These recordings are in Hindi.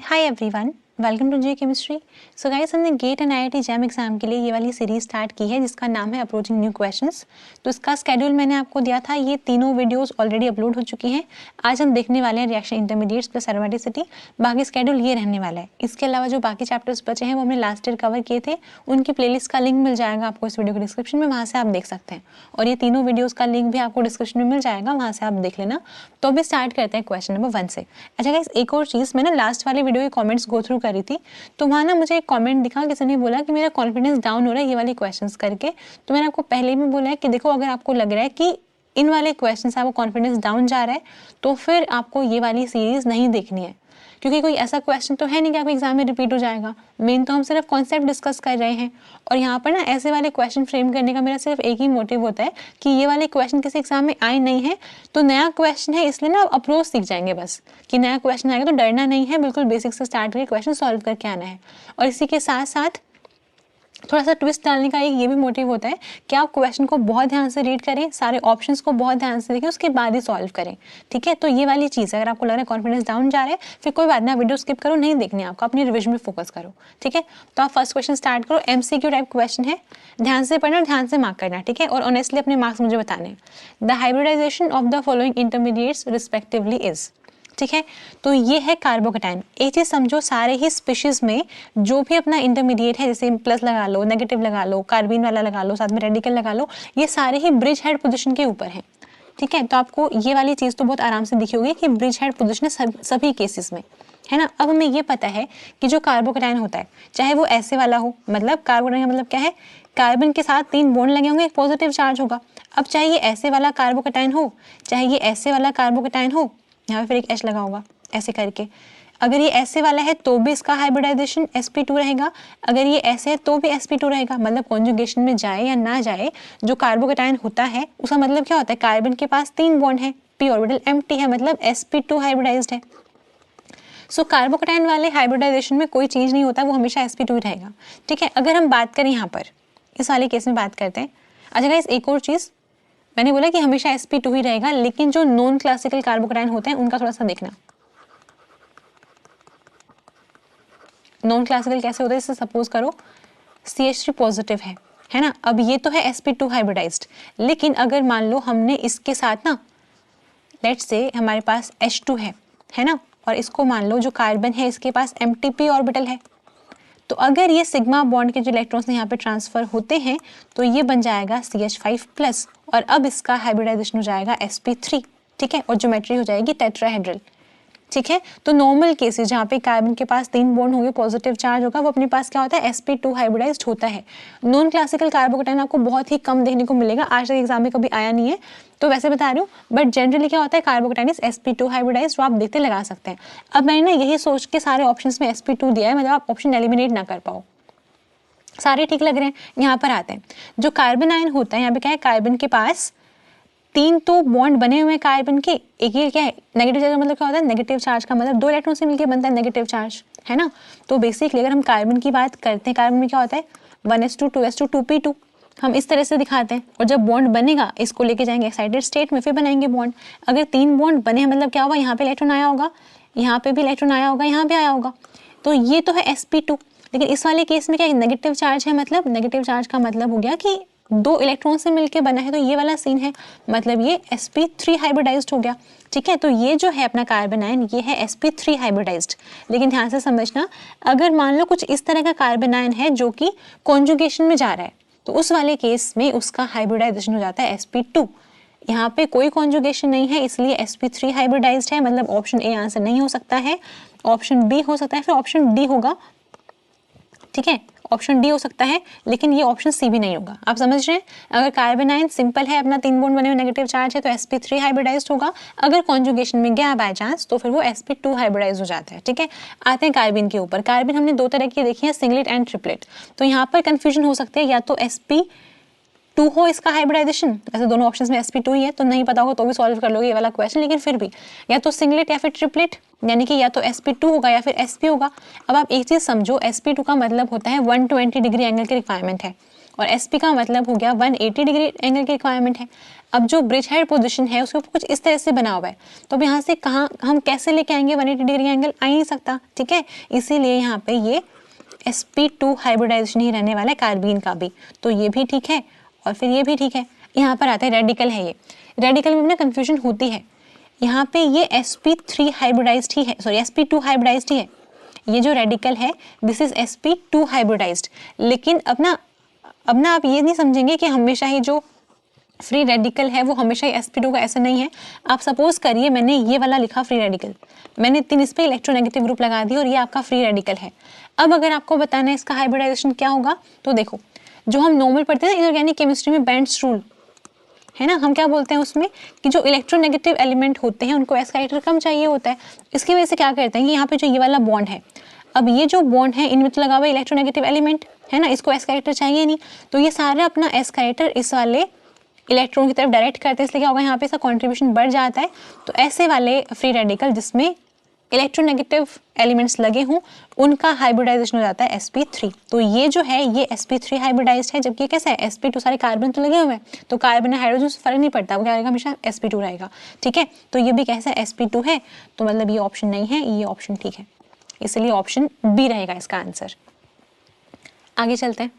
Hi everyone, welcome to G chemistry. So guys, हमने GATE and IIT JAM exam के लिए ये वाली सीरीज स्टार्ट की है जिसका नाम है अप्रोचिंग न्यू क्वेश्चंस। तो इसका स्केड्यूल मैंने आपको दिया था, ये तीनों वीडियोस ऑलरेडी अपलोड हो चुकी हैं। आज हम देखने वाले हैं रिएक्शन इंटरमीडिएट्स प्लस एरोमेटिसिटी। बाकी स्केड्यूल ये रहने वाला है। इसके अलावा जो बाकी चैप्टर्स बचे हैं वो हमने लास्ट ईयर कवर किए थे, उनकी प्लेलिस्ट का लिंक मिल जाएगा आपको इस वीडियो के डिस्क्रिप्शन में, वहाँ से आप देख सकते हैं। और ये तीनों वीडियोज़ का लिंक भी आपको डिस्क्रिप्शन में मिल जाएगा, वहाँ से आप देख लेना। तो अभी स्टार्ट करते हैं क्वेश्चन नंबर 1 से। अच्छा गाइस, एक और चीज़, मैंने लास्ट वाली वीडियो के कमेंट्स गो थ्रू करी थी, तो वहाँ ना मुझे एक कमेंट दिखा, किसी ने बोला कि मेरा कॉन्फिडेंस डाउन हो रहा है ये वाले क्वेश्चंस करके। तो मैंने आपको पहले भी बोला है कि देखो, अगर आपको लग रहा है कि इन वाले क्वेश्चंस से आपको कॉन्फिडेंस डाउन जा रहा है तो फिर आपको ये वाली सीरीज नहीं देखनी है, क्योंकि कोई ऐसा क्वेश्चन तो है नहीं कि आपको एग्जाम में रिपीट हो जाएगा। मेन तो हम सिर्फ कॉन्सेप्ट डिस्कस कर रहे हैं, और यहाँ पर ना ऐसे वाले क्वेश्चन फ्रेम करने का मेरा सिर्फ एक ही मोटिव होता है कि ये वाले क्वेश्चन किसी एग्जाम में आए नहीं है, तो नया क्वेश्चन है इसलिए ना अप्रोच सीख जाएंगे बस, कि नया क्वेश्चन आएगा तो डरना नहीं है, बिल्कुल बेसिक से स्टार्ट करके क्वेश्चन सॉल्व करके आना है। और इसी के साथ साथ थोड़ा सा ट्विस्ट डालने का एक ये भी मोटिव होता है कि आप क्वेश्चन को बहुत ध्यान से रीड करें, सारे ऑप्शंस को बहुत ध्यान से देखें, उसके बाद ही सॉल्व करें। ठीक है, तो ये वाली चीज़, अगर आपको लग रहा है कॉन्फिडेंस डाउन जा रहा है, फिर कोई बात नहीं, वीडियो स्किप करो, नहीं देखनी आपको, अपनी रिविजन में फोकस करो। ठीक है, तो आप फर्स्ट क्वेश्चन स्टार्ट करो। MCQ टाइप क्वेश्चन है, ध्यान से पढ़ना, ध्यान से मार्क करना। ठीक है, और ऑनेस्टली अपने मार्क्स मुझे बताने। The hybridization of the following intermediates respectively is. ठीक है, तो ये है कार्बोकेटाइन। एक चीज समझो, सारे ही स्पीशीज में जो भी अपना इंटरमीडिएट है, जैसे प्लस लगा लो, नेगेटिव लगा लो, कार्बीन वाला लगा लो, साथ में रेडिकल लगा लो, ये सारे ही ब्रिज हेड पोजीशन के ऊपर हैं। ठीक है, तो आपको ये वाली चीज तो बहुत आराम से दिखी होगी कि ब्रिज हेड पोजीशन है सभी केसेस में, है ना। अब हमें ये पता है कि जो कार्बोकेटाइन होता है, चाहे वो ऐसे वाला हो, मतलब कार्बोकेटाइन का मतलब क्या है, कार्बन के साथ 3 बॉन्ड लगे होंगे, एक पॉजिटिव चार्ज होगा। अब चाहे ये ऐसे वाला कार्बोकेटाइन हो, चाहे ये ऐसे वाला कार्बोकेटाइन हो, यहाँ पे फिर एक H लगा होगा ऐसे करके। अगर ये ऐसे वाला है तो भी इसका हाइब्रिडाइजेशन sp2 रहेगा, अगर ये ऐसे है तो भी sp2 रहेगा। मतलब कॉन्जुगेशन में जाए या ना जाए, जो कार्बोकेटाइन होता है उसका मतलब क्या होता है, कार्बन के पास 3 बॉन्ड है, p ऑर्बिटल एम्प्टी है, मतलब sp2 हाइब्रिडाइज्ड है। सो कार्बोकेटाइन वाले हाइब्रिडाइजेशन में कोई चेंज नहीं होता, वो हमेशा sp2 ही रहेगा। ठीक है, अगर हम बात करें यहाँ पर इस वाले केस में बात करते हैं। अच्छा गाइस, एक और चीज़, मैंने बोला कि हमेशा sp2 ही रहेगा, लेकिन जो नॉन क्लासिकल कार्बोकेटाइन होते हैं उनका थोड़ा सा देखना। नॉन क्लासिकल कैसे होता है, जैसे सपोज करो CH3 पॉजिटिव है ना। अब ये तो है sp2 हाइब्रिडाइज्ड, लेकिन अगर मान लो हमने इसके साथ ना, लेट्स से हमारे पास H2 है ना, और इसको मान लो जो कार्बन है इसके पास एम्प्टी p ऑर्बिटल है, तो अगर ये सिग्मा बॉन्ड के जो इलेक्ट्रॉन्स यहाँ पे ट्रांसफर होते हैं तो ये बन जाएगा CH5+, और अब इसका हाइब्रिडाइजेशन हो जाएगा sp3। ठीक है, और ज्योमेट्री हो जाएगी टेट्राहेड्रल। ठीक है, तो नॉर्मल केसेस जहाँ पे कार्बन के पास 3 बॉन्ड होंगे, पॉजिटिव चार्ज होगा, वो अपने पास क्या होता है, sp2 हाइब्रिडाइज्ड होता है। नॉन क्लासिकल कार्बोकेटाइन आपको बहुत ही कम देखने को मिलेगा, आज तक एग्जाम में कभी आया नहीं है, तो वैसे बता रही हूँ, बट जनरली क्या होता है, कार्बोकेटाइन इज sp2 हाइब्रिडाइज्ड, जो आप देखते लगा सकते हैं। अब मैंने ना यही सोच के सारे ऑप्शंस में sp2 दिया है, मतलब आप ऑप्शन एलिमिनेट ना कर पाओ, सारे ठीक लग रहे हैं। यहाँ पर आते हैं, जो कार्बन आयन होता है, यहाँ पे क्या है, कार्बन के पास 3 तो बॉन्ड बने हुए हैं कार्बन के, एक ये क्या है, नेगेटिव चार्ज का मतलब क्या होता है, नेगेटिव चार्ज का मतलब 2 इलेक्ट्रॉन से मिलकर बनता है नेगेटिव चार्ज, है ना। तो बेसिकली अगर हम कार्बन की बात करते हैं, कार्बन में क्या होता है 1s2 2s2 2p2, हम इस तरह से दिखाते हैं। और जब बॉन्ड बनेगा, इसको लेके जाएंगे एक्साइटेड स्टेट में, फिर बनाएंगे बॉन्ड। अगर 3 बॉन्ड बने हैं, मतलब क्या होगा, यहाँ पे इलेक्ट्रॉन आया होगा, यहाँ पे भी इलेक्ट्रॉन आया होगा, यहाँ पे आया होगा, तो ये तो है sp2। लेकिन इस वाले केस में क्या नेगेटिव चार्ज है, मतलब नेगेटिव चार्ज का मतलब हो गया कि 2 इलेक्ट्रॉन से मिलके बना है, तो ये वाला सीन है, मतलब ये sp3 हाइब्रिडाइज्ड हो गया। ठीक है, तो ये जो है अपना कार्बन आयन, ये है sp3 हाइब्रिडाइज्ड। लेकिन ध्यान से समझना, अगर मान लो कुछ इस तरह का कार्बन आयन है जो कि कॉन्जुगेशन में जा रहा है, तो उस वाले केस में उसका हाइब्रिडाइजेशन हो जाता है sp2। यहाँ पे कोई कॉन्जुगेशन नहीं है, इसलिए sp3 हाइब्रिडाइज्ड है, मतलब ऑप्शन ए आंसर नहीं हो सकता है, ऑप्शन बी हो सकता है, फिर ऑप्शन डी होगा। ठीक है, ऑप्शन डी हो सकता है, लेकिन ये ऑप्शन सी भी नहीं होगा। आप समझ रहे हैं, अगर कार्बन आयन सिंपल है, अपना 3 बॉन्ड बने हुए, नेगेटिव चार्ज है, तो sp3 हाइब्रिडाइज्ड होगा। अगर कॉन्जुगेशन में गया बाय चांस, तो फिर वो sp2 हाइब्रिडाइज्ड हो जाता है। ठीक है, आते हैं कार्बन के ऊपर। कार्बन हमने 2 तरह की देखी है, सिंगलेट एंड ट्रिपलेट। तो यहाँ पर कंफ्यूजन हो सकती है, या तो sp2 हो इसका हाइब्रिडाइजेशन, ऐसे दोनों ऑप्शंस में sp2 ही है, तो नहीं पता होगा तो भी सॉल्व कर लोगे ये वाला क्वेश्चन, लेकिन फिर भी या तो सिंगलेट या फिर ट्रिपलेट, यानी कि या तो sp2 होगा या फिर sp होगा। अब आप एक चीज समझो, sp2 का मतलब होता है 120 डिग्री एंगल की रिक्वायरमेंट है, और sp का मतलब हो गया 180 डिग्री एंगल की रिक्वायरमेंट है। अब जो ब्रिज हेड पोजीशन है उसके ऊपर कुछ इस तरह से बना हुआ है, तो अब यहाँ से कहाँ हम कैसे लेके आएंगे 180 डिग्री एंगल, आ ही नहीं सकता, ठीक है। इसीलिए यहाँ पे ये sp2 हाइब्रिडाइजेशन ही रहने वाला है कार्बीन का भी, तो ये भी ठीक है और फिर ये भी ठीक है। यहाँ पर आता है रेडिकल है, ये रेडिकल में ना कंफ्यूजन होती है। यहाँ पे ये sp3 हाइब्रिडाइज्ड ही है, सॉरी sp2 हाइब्रिडाइज्ड ही है। ये जो रेडिकल है दिस इज sp2 हाइब्रिडाइज्ड। लेकिन अब ना आप ये नहीं समझेंगे कि हमेशा ही जो फ्री रेडिकल है वो हमेशा ही sp2 का, ऐसा नहीं है। आप सपोज करिए मैंने ये वाला लिखा फ्री रेडिकल, मैंने 3 इस पे इलेक्ट्रोनेगेटिव ग्रुप लगा दिया और ये आपका फ्री रेडिकल है। अब अगर आपको बताना है इसका हाइब्रिडाइजेशन क्या होगा, तो देखो जो हम नॉर्मल पढ़ते हैं इनऑर्गेनिक केमिस्ट्री में बेंड्स रूल है ना, हम क्या बोलते हैं उसमें कि जो इलेक्ट्रोनेगेटिव एलिमेंट होते हैं उनको एस कैरेक्टर कम चाहिए होता है। इसकी वजह से क्या करते हैं कि यहाँ पे जो ये वाला बॉन्ड है, अब ये जो बॉन्ड है इनमें तो लगा हुआ इलेक्ट्रोनेगेटिव एलिमेंट है ना, इसको एस कैरेक्टर चाहिए नहीं, तो ये सारा अपना एस कैरेक्टर इस वाले इलेक्ट्रॉन की तरफ डायरेक्ट करते हैं, इसलिए क्या होगा यहाँ पे इसका कॉन्ट्रीब्यूशन बढ़ जाता है। तो ऐसे वाले फ्री रेडिकल जिसमें इलेक्ट्रोनेगेटिव एलिमेंट्स लगे हों उनका हाइब्रिडाइजेशन हो जाता है sp3। तो ये जो है ये sp3 हाइब्रिडाइज्ड है, जबकि कैसा है sp2 सारे कार्बन तो लगे हुए हैं, तो कार्बन और हाइड्रोजन से फर्क नहीं पड़ता, वो क्या रहेगा हमेशा sp2 रहेगा, ठीक है। तो ये भी कैसा है sp2 है, तो मतलब ये ऑप्शन नहीं है, ये ऑप्शन ठीक है, इसलिए ऑप्शन बी रहेगा इसका आंसर। आगे चलते हैं।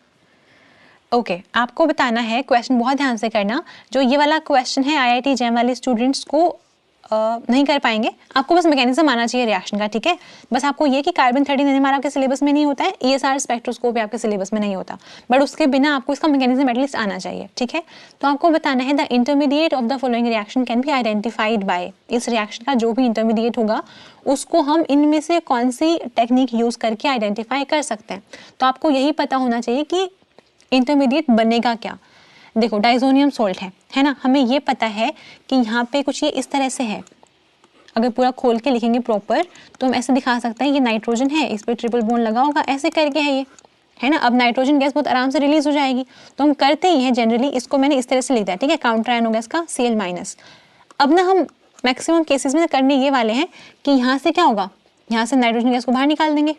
ओके आपको बताना है, क्वेश्चन बहुत ध्यान से करना, जो ये वाला क्वेश्चन है IIT जैम वाले स्टूडेंट्स को नहीं कर पाएंगे, आपको बस मैकेनिज्म आना चाहिए रिएक्शन का, ठीक है। बस आपको ये कि कार्बन 13 NMR आपके सिलेबस में नहीं होता है, ESR स्पेक्ट्रोस्कोप भी आपके सिलेबस में नहीं होता, बट उसके बिना आपको इसका मैकेनिज्म एटलीस्ट आना चाहिए, ठीक है। तो आपको बताना है the intermediate of the following reaction can be identified by, इस रिएक्शन का जो भी इंटरमीडिएट होगा उसको हम इनमें से कौन सी टेक्निक यूज करके आइडेंटिफाई कर सकते हैं। तो आपको यही पता होना चाहिए कि इंटरमीडिएट बनेगा क्या। देखो डाइजोनियम सोल्ट है ना, हमें ये पता है कि यहाँ पे कुछ ये इस तरह से है, अगर पूरा खोल के लिखेंगे प्रॉपर तो हम ऐसे दिखा सकते हैं ये नाइट्रोजन है, इस पर ट्रिपल बॉन्ड लगा होगा, ऐसे करके है ये है ना। अब नाइट्रोजन गैस बहुत आराम से रिलीज हो जाएगी, तो हम करते ही हैं जनरली, इसको मैंने इस तरह से लिख दिया, ठीक है, काउंटर आयन हो गया इसका Cl-। अब ना हम मैक्सिमम केसेस में करने ये वाले हैं कि यहाँ से क्या होगा, यहाँ से नाइट्रोजन गैस को बाहर निकाल देंगे,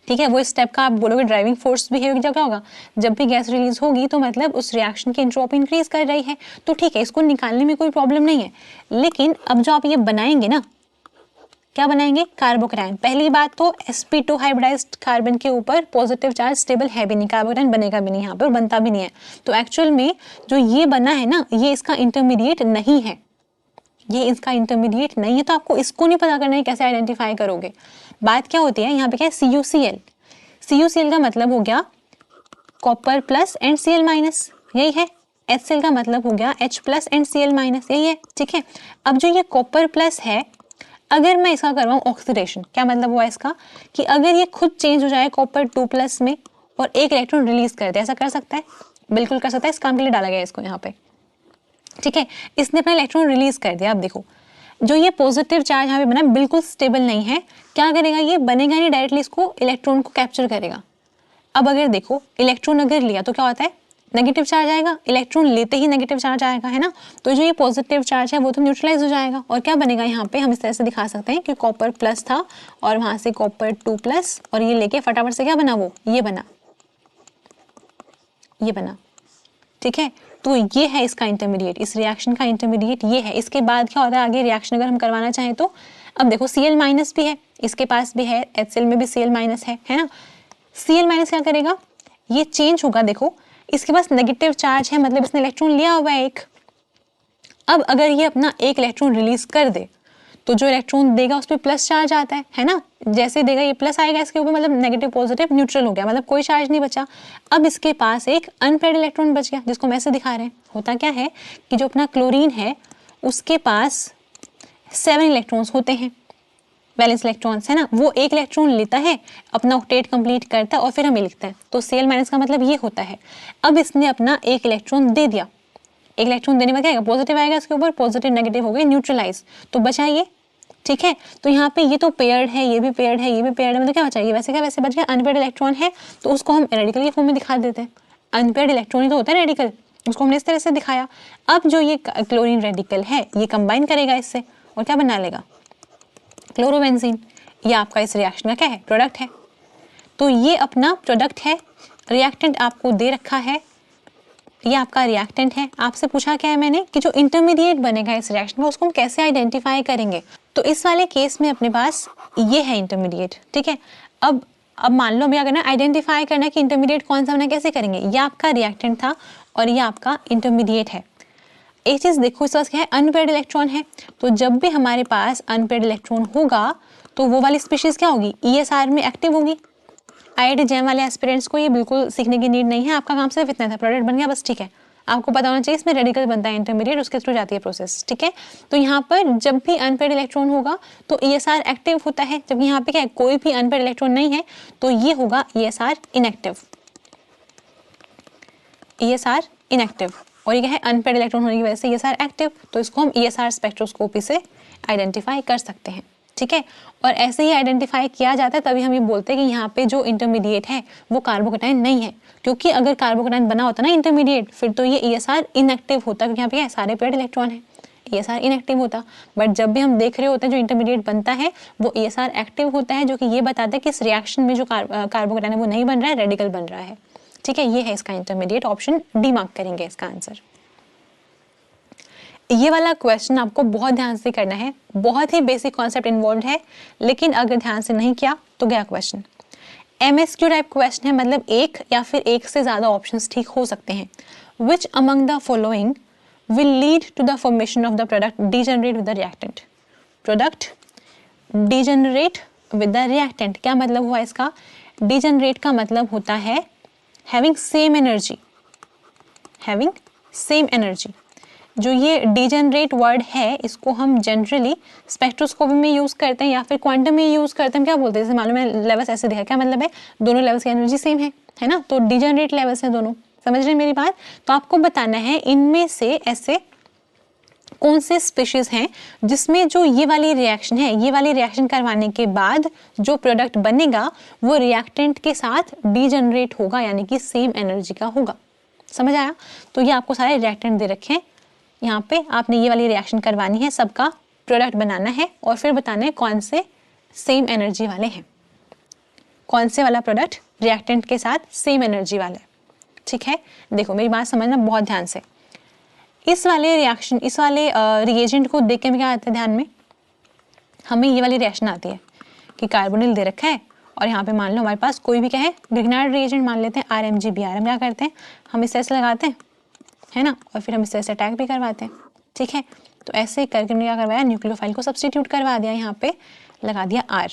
ठीक है। वो स्टेप का आप बोलोगे ड्राइविंग फोर्स भी है, जब क्या होगा जब भी गैस रिलीज होगी तो मतलब उस रिएक्शन की एंट्रोपी इंक्रीज कर रही है, तो ठीक है इसको निकालने में कोई प्रॉब्लम नहीं है। लेकिन अब जो आप ये बनाएंगे ना, क्या बनाएंगे, कार्बोकैटायन। पहली बात तो sp2 हाइब्रिडाइज्ड कार्बन के ऊपर पॉजिटिव चार्ज स्टेबल है भी नहीं, कार्बोकैटायन बनेगा भी नहीं यहाँ पे और बनता भी नहीं है। तो एक्चुअल में जो ये बना है ना ये इसका इंटरमीडिएट नहीं है, ये इसका इंटरमीडिएट नहीं है, तो आपको इसको नहीं पता करना है कैसे आइडेंटिफाई करोगे। बात क्या होती है यहाँ पे क्या है CuCl, CuCl का मतलब हो गया copper plus and Cl minus, यही है। HCl का मतलब हो गया H plus and Cl minus, यही है, ठीक है। अब जो ये कॉपर प्लस है, अगर मैं इसका करवाऊँ ऑक्सीडेशन, क्या मतलब हुआ इसका कि अगर ये खुद चेंज हो जाए कॉपर 2 प्लस में और एक इलेक्ट्रॉन रिलीज कर दे, ऐसा कर सकता है, बिल्कुल कर सकता है, इस काम के लिए डाला गया इसको यहाँ पे, ठीक है। इसने अपना इलेक्ट्रॉन रिलीज कर दिया। अब देखो जो ये पॉजिटिव चार्ज यहाँ पे बना बिल्कुल स्टेबल नहीं है, क्या करेगा ये बनेगा नहीं, डायरेक्टली इसको इलेक्ट्रॉन को कैप्चर करेगा। अब अगर देखो इलेक्ट्रॉन अगर लिया तो क्या होता है, नेगेटिव चार्ज आएगा, इलेक्ट्रॉन लेते ही नेगेटिव चार्ज आएगा, है ना। तो जो ये पॉजिटिव चार्ज है वो तो न्यूट्रलाइज हो जाएगा और क्या बनेगा यहाँ पे, हम इस तरह से दिखा सकते हैं कि कॉपर प्लस था और वहां से कॉपर 2 प्लस और ये लेके फटाफट से क्या बना, वो ये बना, ये बना, ठीक है। तो ये है इसका इंटरमीडिएट, इस रिएक्शन का इंटरमीडिएट ये है। इसके बाद क्या होता है आगे रिएक्शन अगर हम करवाना चाहें तो, अब देखो Cl माइनस भी है, इसके पास भी है, HCl में भी Cl माइनस है ना। Cl माइनस क्या करेगा, ये चेंज होगा, देखो इसके पास नेगेटिव चार्ज है, मतलब इसने इलेक्ट्रॉन लिया हुआ है एक। अब अगर ये अपना एक इलेक्ट्रॉन रिलीज कर दे तो जो इलेक्ट्रॉन देगा उस पर प्लस चार्ज आता है ना, जैसे देगा ये प्लस आएगा इसके ऊपर, मतलब नेगेटिव पॉजिटिव न्यूट्रल हो गया, मतलब कोई चार्ज नहीं बचा। अब इसके पास एक अनपेयर्ड इलेक्ट्रॉन बच गया, जिसको हम ऐसे दिखा रहे हैं। होता क्या है कि जो अपना क्लोरीन है उसके पास 7 इलेक्ट्रॉन्स होते हैं, वैलेंस इलेक्ट्रॉन्स है ना, वो एक इलेक्ट्रॉन लेता है, अपना ऑक्टेट कंप्लीट करता है और फिर हमें लिखता है। तो Cl माइनस का मतलब ये होता है। अब इसने अपना एक इलेक्ट्रॉन दे दिया, एक इलेक्ट्रॉन देने में क्या आएगा, पॉजिटिव आएगा इसके ऊपर, पॉजिटिव नेगेटिव हो गए न्यूट्रलाइज, तो बचा ये, ठीक है। तो यहाँ पे ये तो पेयर्ड है, ये भी पेयर्ड है, ये भी पेयर्ड है, मतलब क्या बचा, ये वैसे क्या वैसे बच गया। अनपेयर्ड इलेक्ट्रॉन है तो उसको हम रेडिकल के फॉर्म में दिखा देते हैं, अनपेयर्ड इलेक्ट्रॉन ही तो होता है रेडिकल, उसको हमने इस तरह से दिखाया। अब जो ये क्लोरीन रेडिकल है ये कंबाइन करेगा इससे और क्या बना लेगा, क्लोरोबेंजीन। ये आपका इस रिएक्शन का क्या है, प्रोडक्ट है। तो ये अपना प्रोडक्ट है। रिएक्टेंट आपको दे रखा है, ये आपका रिएक्टेंट है। आपसे पूछा क्या है मैंने कि जो इंटरमीडिएट बनेगा इस रिएक्शन का उसको हम कैसे आइडेंटिफाई करेंगे। तो इस वाले केस में अपने पास ये है इंटरमीडिएट, ठीक है। अब मान लो भैया करना आइडेंटिफाई करना कि इंटरमीडिएट कौन सा बना, कैसे करेंगे। ये आपका रिएक्टेंट था और ये आपका इंटरमीडिएट है। एक चीज देखो, इस क्या है, अनपेयर्ड इलेक्ट्रॉन है। तो जब भी हमारे पास अनपेयर्ड इलेक्ट्रॉन होगा तो वो वाली स्पीशीज क्या होगी, ESR में एक्टिव होगी। IIT जैम वाले एस्पिरेंट्स को ये बिल्कुल सीखने की नीड नहीं है, आपका काम सिर्फ इतना था, प्रोडक्ट बन गया बस, ठीक है। आपको पता होना चाहिए इसमें रेडिकल बनता है इंटरमीडिएट, उसके थ्रू जाती है प्रोसेस, ठीक है। तो यहाँ पर जब भी अनपेयर्ड इलेक्ट्रॉन होगा तो ESR एक्टिव होता है, जबकि यहाँ पे क्या है, कोई भी अनपेयर्ड इलेक्ट्रॉन नहीं है तो ये होगा ESR इनएक्टिव, ESR इनएक्टिव। और ये क्या है, अनपेयर्ड इलेक्ट्रॉन होने की वजह से ESR एक्टिव, तो इसको हम ESR स्पेक्ट्रोस्कोपी से आइडेंटिफाई कर सकते हैं, ठीक है। और ऐसे ही आइडेंटिफाई किया जाता है, तभी हम ये बोलते हैं कि यहाँ पे जो इंटरमीडिएट है वो कार्बोकैटायन नहीं है, क्योंकि अगर कार्बोकैटायन बना होता ना इंटरमीडिएट फिर तो ये ESR इनएक्टिव होता, क्योंकि यहाँ पे क्या है, सारे पेयर्ड इलेक्ट्रॉन है, ESR इनएक्टिव होता। बट जब भी हम देख रहे होते हैं जो इंटरमीडिएट बनता है वो ESR एक्टिव होता है, जो कि ये बताता है कि इस रिएक्शन में जो कार्बोकैटायन है वो नहीं बन रहा है, रेडिकल बन रहा है, ठीक है। ये है इसका इंटरमीडिएट, ऑप्शन डी मार्क करेंगे इसका आंसर। ये वाला क्वेश्चन आपको बहुत ध्यान से करना है, बहुत ही बेसिक कॉन्सेप्ट इन्वॉल्व है, लेकिन अगर ध्यान से नहीं किया तो गया क्वेश्चन। MSQ टाइप क्वेश्चन है, मतलब एक या फिर एक से ज्यादा ऑप्शंस ठीक हो सकते हैं। Which among the following will lead to the formation of the product degenerate with the reactant. Product degenerate with the reactant, क्या मतलब हुआ इसका, डीजेनरेट का मतलब होता है having same energy, having same energy. जो ये डीजेनरेट वर्ड है इसको हम जनरली स्पेक्ट्रोस्कोपी में यूज करते हैं या फिर क्वांटम में यूज करते हैं। क्या बोलते हैं, जैसे मालूम है लेवल्स ऐसे दिखा, क्या मतलब है, दोनों लेवल्स की एनर्जी सेम है ना, तो डीजेनरेट लेवल्स है दोनों, समझ रहे हैं मेरी बात। तो आपको बताना है इनमें से ऐसे कौन से स्पीशीज हैं जिसमें जो ये वाली रिएक्शन है, ये वाली रिएक्शन करवाने के बाद जो प्रोडक्ट बनेगा वो रिएक्टेंट के साथ डीजेनरेट होगा, यानी कि सेम एनर्जी का होगा, समझ आया। तो ये आपको सारे रिएक्टेंट दे रखे हैं, यहाँ पे आपने ये वाली रिएक्शन करवानी है, सबका प्रोडक्ट बनाना है और फिर बताना है कौन से सेम एनर्जी वाले हैं, कौन से वाला प्रोडक्ट रिएक्टेंट के साथ सेम एनर्जी वाला है, ठीक है। देखो मेरी बात समझना बहुत ध्यान से, इस वाले रिएक्शन, इस वाले रिएजेंट को देख के क्या आता है ध्यान में, हमें ये वाली रिएक्शन आती है कि कार्बोनिल दे रखा है और यहाँ पे मान लो हमारे पास कोई भी क्या है, ग्रिग्नार्ड रिएजेंट मान लेते हैं, RMGBr। हम क्या करते हैं, हम इस तरह से लगाते हैं, है ना, और फिर हम इस तरह से अटैक भी करवाते हैं, ठीक है। तो ऐसे करके हमने क्या करवाया, न्यूक्लियोफाइल को सब्स्टिट्यूट करवा दिया, यहाँ पे लगा दिया R,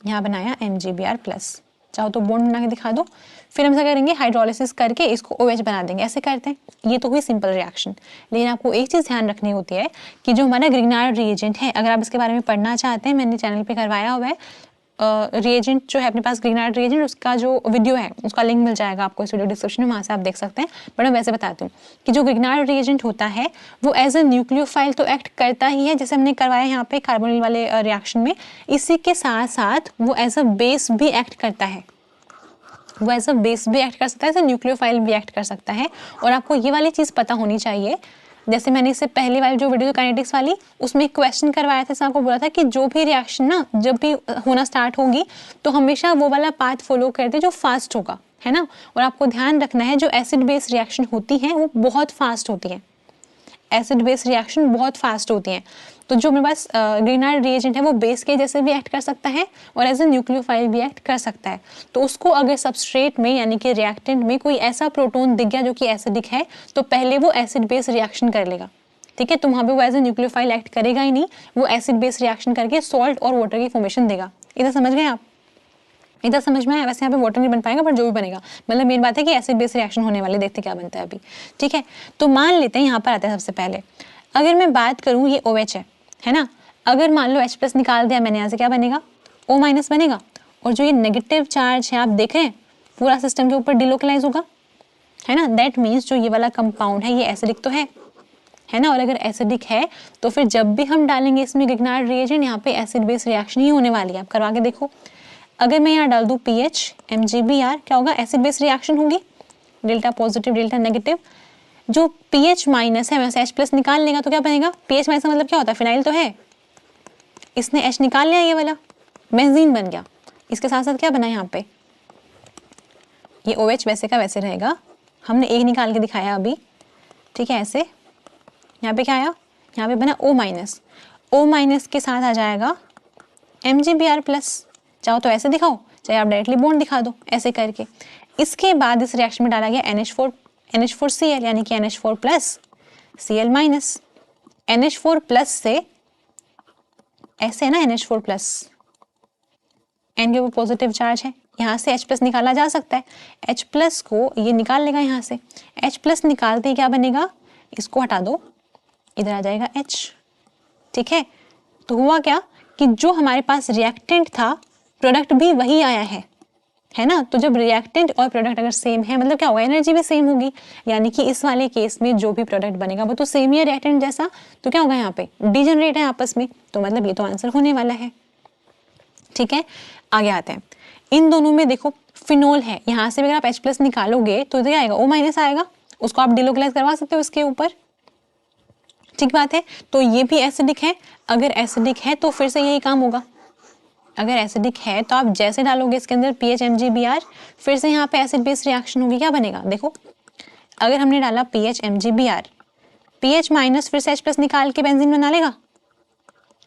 यहाँ बनाया MgBr+, चाहो तो बॉन्ड बना के दिखा दो। फिर हम क्या करेंगे, हाइड्रोलिसिस करके इसको OH बना देंगे, ऐसे करते हैं। ये तो हुई सिंपल रिएक्शन, लेकिन आपको एक चीज़ ध्यान रखनी होती है कि जो हमारा ग्रिग्नार्ड रिएजेंट है, अगर आप इसके बारे में पढ़ना चाहते हैं, मैंने चैनल पे करवाया हुआ है रिएजेंट जो है अपने पास ग्रिग्नार्ड रिएजेंट, उसका जो वीडियो है उसका लिंक मिल जाएगा आपको इस वीडियो डिस्क्रिप्शन में, वहाँ से आप देख सकते हैं। बट मैं वैसे बताती हूँ कि जो ग्रिग्नार्ड रिएजेंट होता है वो एज अ न्यूक्लियोफाइल तो एक्ट करता ही है, जैसे हमने करवाया यहाँ पे कार्बोनिल वाले रिएक्शन में, इसी के साथ साथ वो एज अ बेस भी एक्ट करता है, वो एज अ बेस भी एक्ट कर सकता है, एज अ न्यूक्लियोफाइल भी एक्ट कर सकता है। और आपको ये वाली चीज़ पता होनी चाहिए, जैसे मैंने इससे पहले वाली जो वीडियो काइनेटिक्स वाली उसमें एक क्वेश्चन करवाया था, इसमें आपको बोला था कि जो भी रिएक्शन ना जब भी होना स्टार्ट होगी तो हमेशा वो वाला पाथ फॉलो करते जो फास्ट होगा, है ना। और आपको ध्यान रखना है जो एसिड बेस रिएक्शन होती हैं वो बहुत फास्ट होती हैं, एसिड बेस रिएक्शन बहुत फास्ट होती हैं। तो जो मेरे पास ग्रिग्नार्ड रिएजेंट है वो बेस के जैसे भी एक्ट कर सकता है और एज ए न्यूक्लियोफाइल भी एक्ट कर सकता है। तो उसको अगर सबस्ट्रेट में यानी कि रिएक्टेंट में कोई ऐसा प्रोटोन दिख गया जो कि एसिडिक है तो पहले वो एसिड बेस रिएक्शन कर लेगा, ठीक है। तो वहाँ पे वो एज ए न्यूक्लियोफाइल एक्ट करेगा ही नहीं, वो एसिड बेस रिएक्शन करके सॉल्ट और वाटर की फॉर्मेशन देगा। इधर समझ गए आप, इधर समझ में आया। वैसे यहाँ पे वाटर नहीं बन पाएगा पर जो भी बनेगा, मतलब मेन बात है कि एसिड बेस रिएक्शन होने वाले, देखते क्या बनता है अभी, ठीक है। तो मान लेते हैं यहाँ पर आते हैं सबसे पहले, अगर मैं बात करूँ ये OH है ना, अगर मान लो H+ निकाल दिया मैंने यहाँ से, क्या बनेगा, O- बनेगा। और जो ये नेगेटिव चार्ज है आप देख रहे हैं पूरा सिस्टम के ऊपर डिलोकलाइज होगा, है ना। दैट मीन्स जो ये वाला कंपाउंड है ये एसिडिक तो है ना। और अगर एसिडिक है तो फिर जब भी हम डालेंगे इसमें ग्रिग्नार्ड रिएजेंट, यहाँ पे एसिड बेस रिएक्शन ही होने वाली है। आप करवा के देखो, अगर मैं यहाँ डाल दूँ PH MgBr, क्या होगा, एसिड बेस रिएक्शन होगी, डेल्टा पॉजिटिव डेल्टा नेगेटिव। जो PH- है वैसे H+ निकाल लेगा तो क्या बनेगा, PH- का मतलब क्या होता है, फिनाइल तो है, इसने H निकाल लिया, ये वाला बेंजीन बन गया। इसके साथ साथ क्या बना यहाँ पे ये OH वैसे का वैसे रहेगा, हमने एक निकाल के दिखाया अभी, ठीक है। ऐसे यहाँ पे क्या आया, यहाँ पे बना O- के साथ आ जाएगा MgBr+। चाहो तो ऐसे दिखाओ, चाहे आप डायरेक्टली बॉन्ड दिखा दो ऐसे करके। इसके बाद इस रिएक्शन में डाला गया NH4Cl यानी कि NH4+ Cl-। NH4+ से ऐसे है ना, NH4+, N के ऊपर पॉजिटिव चार्ज है, यहाँ से H+ निकाला जा सकता है। H+ को ये निकाल लेगा यहाँ से, H+ निकालते ही क्या बनेगा, इसको हटा दो, इधर आ जाएगा H, ठीक है। तो हुआ क्या कि जो हमारे पास रिएक्टेंट था, प्रोडक्ट भी वही आया है ना। तो जब रिएक्टेंट और प्रोडक्ट अगर सेम है, मतलब क्या होगा, एनर्जी भी सेम होगी, यानी कि इस वाले केस में जो भी प्रोडक्ट बनेगा वो तो सेम ही है रिएक्टेंट जैसा, तो क्या होगा यहाँ पे डीजनरेट है आपस में, तो मतलब ये तो आंसर होने वाला है, ठीक है। आगे आते हैं, इन दोनों में देखो फिनोल है, यहाँ से अगर आप H+ निकालोगे तो इधर आएगा O- आएगा, उसको आप डिलोकलाइज करवा सकते हो इसके ऊपर, ठीक बात है। तो ये भी एसिडिक है, अगर एसिडिक है तो फिर से यही काम होगा, अगर एसिडिक है तो आप जैसे डालोगे इसके अंदर PH MgBr, फिर से यहाँ पे एसिड बेस रिएक्शन होगी, क्या बनेगा देखो, अगर हमने डाला PH MgBr, PH- फिर से H+ निकाल के बेंजीन बना लेगा,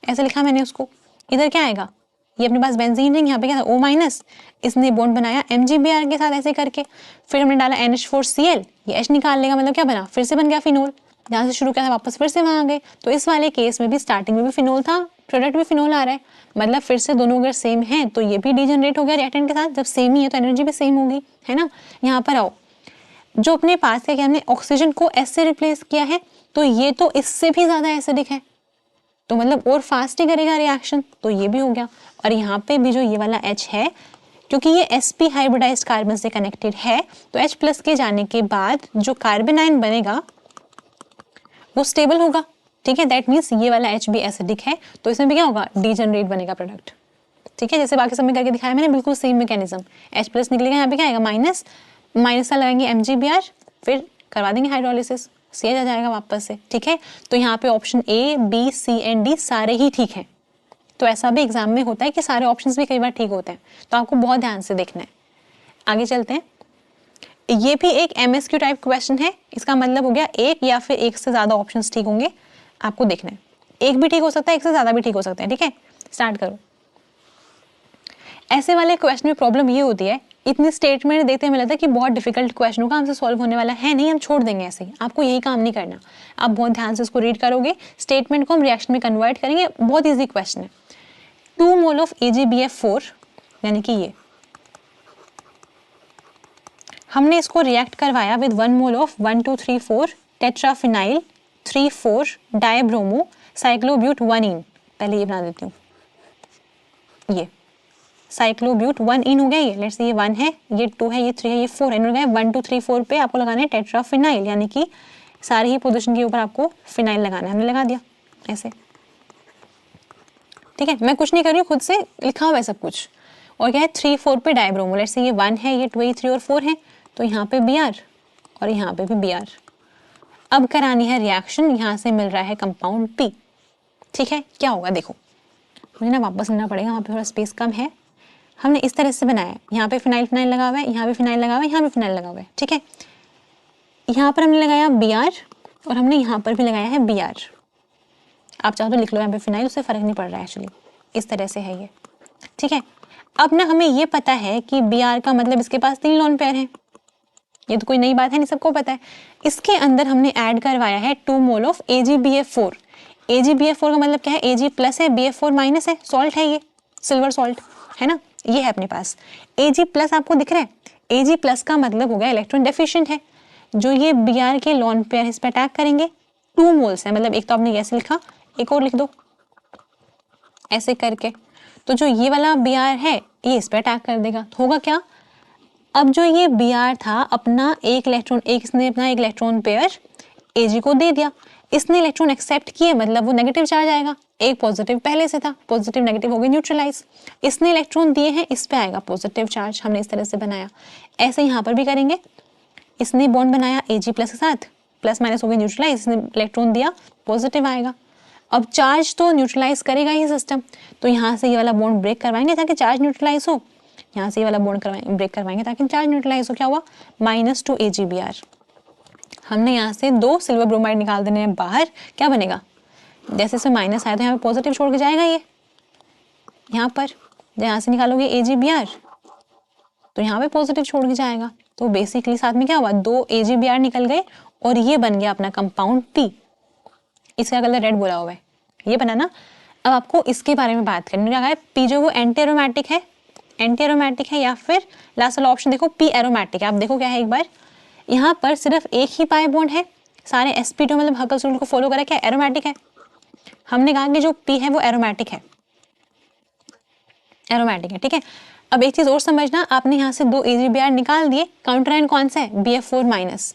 ऐसे लिखा मैंने उसको, इधर क्या आएगा, ये अपने पास बेंजीन है, यहाँ पे क्या था O-, इसने बॉन्ड बनाया MgBr के साथ ऐसे करके, फिर हमने डाला NH4Cl, ये H निकाल लेगा, मतलब क्या बना, फिर से बन गया फिनोल, जहाँ से शुरू किया था वापस फिर से वहाँ आ गए। तो इस वाले केस में भी स्टार्टिंग में भी फिनोल था, प्रोडक्ट भी फिनोल आ रहा है, मतलब फिर से दोनों अगर सेम है तो ये भी डीजनरेट हो गया रिएक्टेंट के साथ, जब सेम ही है तो एनर्जी भी सेम होगी, है ना। यहाँ पर आओ, जो अपने पास है कि हमने ऑक्सीजन को S से रिप्लेस किया है, तो ये तो इससे भी ज्यादा एसिडिक है, तो मतलब और फास्ट ही करेगा रिएक्शन, तो ये भी हो गया। और यहाँ पे भी जो ये वाला H है, क्योंकि ये sp हाइब्रिडाइज्ड कार्बन से कनेक्टेड है, तो H+ के जाने के बाद जो कार्बन आयन बनेगा वो स्टेबल होगा, ठीक है। दैट मीन्स ये वाला H भी एसिडिक है, तो इसमें भी क्या होगा, डीजनरेट बनेगा प्रोडक्ट, ठीक है। जैसे बाकी सब में करके दिखाया मैंने, बिल्कुल सेम मैकेनिज्म, H+ निकलेगा, यहाँ पे क्या आएगा माइनस का लगाएंगे MgBr, फिर करवा देंगे हाइड्रोलिसिस, CH आ जाएगा वापस से, ठीक है। तो यहाँ पे option A, B, C and D सारे ही ठीक हैं। तो ऐसा भी एग्जाम में होता है कि सारे ऑप्शंस भी कई बार ठीक होते हैं, तो आपको बहुत ध्यान से देखना है। आगे चलते हैं, ये भी एक MSQ टाइप क्वेश्चन है, इसका मतलब हो गया एक या फिर एक से ज्यादा ऑप्शंस ठीक होंगे, आपको देखना है, एक भी ठीक हो सकता है, एक से ज्यादा भी ठीक हो सकते हैं, ठीक है। स्टार्ट करो। ऐसे वाले क्वेश्चन में प्रॉब्लम ये होती है, इतनी स्टेटमेंट देते हैं, हमें लगता है कि बहुत डिफिकल्ट क्वेश्चन होगा, हमसे सॉल्व होने वाला है नहीं, हम छोड़ देंगे ऐसे ही, आपको यही काम नहीं करना, आप बहुत ध्यान से इसको रीड करोगे, स्टेटमेंट को हम रिएक्शन में कन्वर्ट करेंगे, बहुत ईजी क्वेश्चन है। 2 मोल ऑफ AgBF4, यानी कि ये हमने इसको रिएक्ट करवाया विद 1 मोल ऑफ 1234 टेट्राफिनाइल 3,4 डायब्रोमो साइक्लोब्यूट 1इन, पहले ये बना देती हूँ, ये साइक्लोब्यूट 1इन हो गया, ये लेट्स से ये 1 है, ये 2 है, ये 3 है, ये 4 है, 1 2 3 4 पे आपको लगाना है टेट्राफिनाइल, यानी कि सारी ही पोजीशन के ऊपर आपको फिनाइल लगाना है, हमने लगा दिया ऐसे, ठीक है। मैं कुछ नहीं कर रही हूँ, खुद से लिखा हुआ है सब कुछ। और क्या है 3 4 पे डायब्रोमो, लेट्स से ये 1 है, ये 2 है, 3 और 4 है, तो यहाँ पे Br और यहाँ पे भी Br। अब करानी है रिएक्शन, यहाँ से मिल रहा है कंपाउंड P, ठीक है। क्या होगा देखो, मुझे ना वापस लेना पड़ेगा, वहाँ पे थोड़ा स्पेस कम है, हमने इस तरह से बनाया है, यहाँ पे फिनाइल लगा हुआ है, यहाँ पे फिनाइल लगा हुआ है, यहाँ पे फिनाइल लगा हुआ है, ठीक है। यहाँ पर हमने लगाया Br और हमने यहाँ पर भी लगाया है Br, आप चाहो तो लिख लो यहाँ पे फिनाइल, उससे फर्क नहीं पड़ रहा है एक्चुअली, इस तरह से है ये, ठीक है। अब ना हमें ये पता है कि Br का मतलब इसके पास 3 लोन पेयर हैं, ये तो कोई नई बात है नहीं, सबको पता है। इसके अंदर हमने ऐड करवाया है 2 मोल ऑफ AgBF4, AgBF4 का मतलब क्या है, Ag+ है, BF4- है, सॉल्ट है, ये सिल्वर सॉल्ट है ना, ये है अपने पास। Ag+ आपको दिख रहा है, Ag+ का मतलब हो गया इलेक्ट्रॉन डेफिशिएंट है, जो ये Br के लोन पेयर इस पर अटैक करेंगे, 2 मोल्स है, मतलब एक तो आपने ऐसे लिखा, एक और लिख दो ऐसे करके, तो जो ये वाला Br है ये इस पर अटैक कर देगा, तो होगा क्या, अब जो ये Br था अपना एक इलेक्ट्रॉन, इसने अपना एक इलेक्ट्रॉन पेयर Ag को दे दिया, इसने इलेक्ट्रॉन एक्सेप्ट किए, मतलब वो नेगेटिव चार्ज आएगा, एक पॉजिटिव पहले से था, पॉजिटिव नेगेटिव हो गए न्यूट्रलाइज, इसने इलेक्ट्रॉन दिए हैं, इस पे आएगा पॉजिटिव चार्ज, हमने इस तरह से बनाया। ऐसे यहाँ पर भी करेंगे, इसने बॉन्ड बनाया Ag+ के साथ, प्लस- हो गए न्यूट्रलाइज, इसने इलेक्ट्रॉन दिया, पॉजिटिव आएगा। अब चार्ज तो न्यूट्रलाइज करेगा ही सिस्टम, तो यहाँ से ये वाला बॉन्ड ब्रेक करवाएंगे ताकि चार्ज न्यूट्रलाइज हो, यहाँ से ये वाला बॉन्ड ब्रेक करवाएंगे ताकि चार्ज न्यूट्रलाइज हो। क्या हुआ? -2 AgBr। हमने यहाँ से 2 सिल्वर ब्रोमाइड निकाल देने हैं बाहर, क्या बनेगा? जैसे इसमें माइनस आया तो यहाँ पे पॉजिटिव छोड़ के जाएगा ये, यहाँ पर यहाँ से निकालोगे AgBr तो यहाँ पे पॉजिटिव छोड़ के जाएगा। तो बेसिकली साथ में क्या हुआ? 2 AgBr निकल गए और ये बन गया अपना कंपाउंड P। इसका कलर रेड बोला हुआ है, ये बना ना। अब आपको इसके बारे में बात करनी है। P जो वो एंटी एरोमेटिक है, एंटी एरोमेटिक है या फिर लास्ट वाला ऑप्शन देखो P एरोमेटिक है। आप देखो क्या है एक बार, यहाँ पर सिर्फ एक ही पाई बॉन्ड है, सारे sp2 मतलब हकल्स रूल को फॉलो करा, क्या एरोमेटिक है। हमने कहा कि जो P है वो एरोमेटिक है, एरोमेटिक है, ठीक है। अब एक चीज और समझना, आपने यहाँ से 2 AgBr निकाल दिए, काउंटर आयन कौन सा है? BF4 माइनस,